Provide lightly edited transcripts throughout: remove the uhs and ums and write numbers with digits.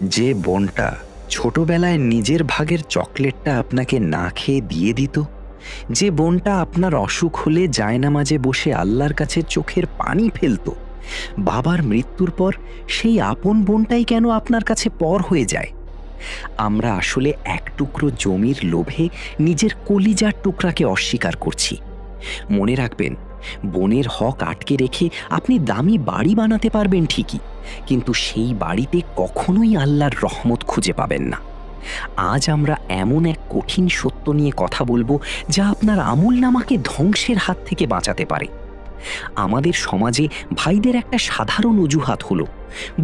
যে বোনটা ছোটবেলায় নিজের ভাগের চকলেটটা আপনাকে না খেয়ে দিয়ে দিত, যে বোনটা আপনার অসুখ হলে জায়নামাজে বসে আল্লাহর কাছে চোখের পানি ফেলতো, বাবার মৃত্যুর পর সেই আপন বোনটাই কেন আপনার কাছে পর হয়ে যায়? আমরা আসলে এক টুকরো জমির লোভে নিজের কলিজার টুকরাকে অস্বীকার করছি। মনে রাখবেন, বনের হক আটকে রেখে আপনি দামি বাড়ি বানাতে পারবেন ঠিকই, কিন্তু সেই বাড়িতে কখনোই আল্লাহর রহমত খুঁজে পাবেন না। আজ আমরা এমন এক কঠিন সত্য নিয়ে কথা বলবো যা আপনার আমলনামাকে ধ্বংসের হাত থেকে বাঁচাতে পারে। আমাদের সমাজে ভাইদের একটা সাধারণ অজুহাত হলো,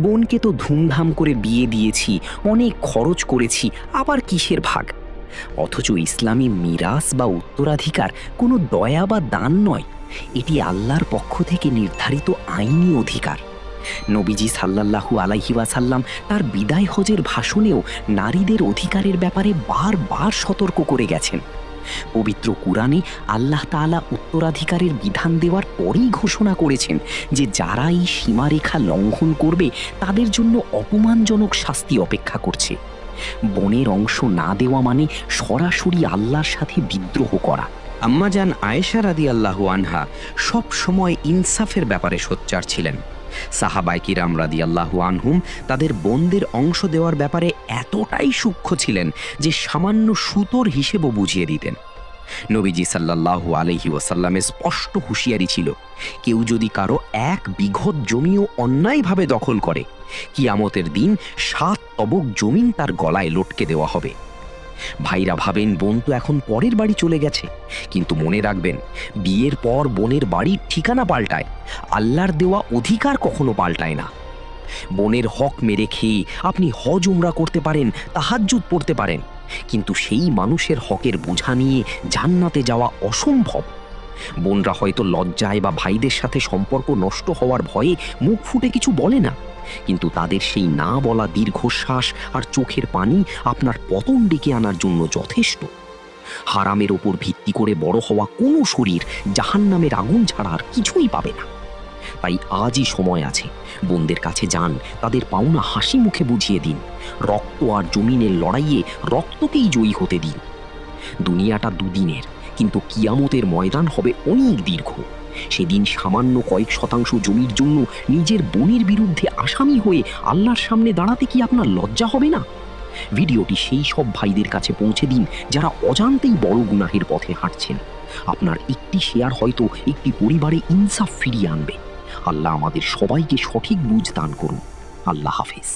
বোনকে তো ধুমধাম করে বিয়ে দিয়েছি, অনেক খরচ করেছি, আবার কিসের ভাগ? অথচ ইসলামী মিরাস বা উত্তরাধিকার কোনো দয়া বা দান নয়, এটি আল্লাহর পক্ষ থেকে নির্ধারিত আইনি অধিকার। নবীজি সাল্লাল্লাহু আলাইহি ওয়াসাল্লাম তার বিদায় হজের ভাষণেও নারীদের অধিকারের ব্যাপারে বারবার সতর্ক করে গেছেন। পবিত্র কুরআনে আল্লাহ তাআলা উত্তরাধিকারের বিধান দেওয়ার পরেই ঘোষণা করেছেন যে যারা এই সীমারেখা লঙ্ঘন করবে তাদের জন্য অপমানজনক শাস্তি অপেক্ষা করছে। বনের অংশ না দেওয়া মানে সরাসরি আল্লাহর সাথে বিদ্রোহ করা। আম্মাজান আয়েশা রাদিয়াল্লাহু আনহা সব সময় ইনসাফের ব্যাপারে সোচ্চার ছিলেন। সাহাবায়ে কিরাম রাদিয়াল্লাহু আনহুম তাদের বোনদের অংশ দেওয়ার ব্যাপারে এতটাই সূক্ষ্ম ছিলেন যে সামান্য সুতোর হিসেবও বুঝিয়ে দিতেন। নবীজি সাল্লাল্লাহু আলাইহি ওয়াসাল্লামের স্পষ্ট হুঁশিয়ারি ছিল, কেউ যদি কারো 1 বিঘত জমিও অন্যায়ভাবে দখল করে, কিয়ামতের দিন 7 তবক জমিন তার গলায় লটকে দেওয়া হবে। ভাইরা ভাবেন বোন তো এখন পরের বাড়ি চলে গেছে, কিন্তু মনে রাখবেন, বিয়ের পর বোনের বাড়ির ঠিকানা পাল্টায়, আল্লাহর দেওয়া অধিকার কখনো পাল্টায় না। বোনের হক মেরে খেয়ে আপনি হজ উমরা করতে পারেন, তাহাজ্জুদ পড়তে পারেন, কিন্তু সেই মানুষের হকের বোঝা নিয়ে জান্নাতে যাওয়া অসম্ভব। বোনরা হয়তো লজ্জায় বা ভাইদের সাথে সম্পর্ক নষ্ট হওয়ার ভয়ে মুখ ফুটে কিছু বলে না, কিন্তু তাদের সেই না বলা দীর্ঘশ্বাস আর চোখের পানি আপনার পতন ডেকে আনার জন্য যথেষ্ট। হারামের ওপর ভিত্তি করে বড় হওয়া কোনো শরীর জাহান্নামের আগুন ছাড়া আর কিছুই পাবে না। তাই আজই সময় আছে, বোনদের কাছে যান, তাদের পাওনা হাসি মুখে বুঝিয়ে দিন। রক্ত আর জমিনের লড়াইয়ে রক্তকেই জয়ী হতে দিন। দুনিয়াটা দুদিনের, কিন্তু কিয়ামতের ময়দান হবে অনেক দীর্ঘ। সেদিন সামান্য কয়েক শতাংশ জমির জন্য নিজের বোনের বিরুদ্ধে আসামি হয়ে আল্লাহর সামনে দাঁড়াতে কি আপনার লজ্জা হবে না? ভিডিওটি সেই সব ভাইদের কাছে পৌঁছে দিন যারা অজান্তেই বড় গুনাহের পথে হাঁটছেন। আপনার একটি শেয়ার হয়তো একটি পরিবারে ইনসাফ ফিরিয়ে আনবে। আল্লাহ আমাদের সবাইকে সঠিক বুঝ দান করুন। আল্লাহ হাফেজ।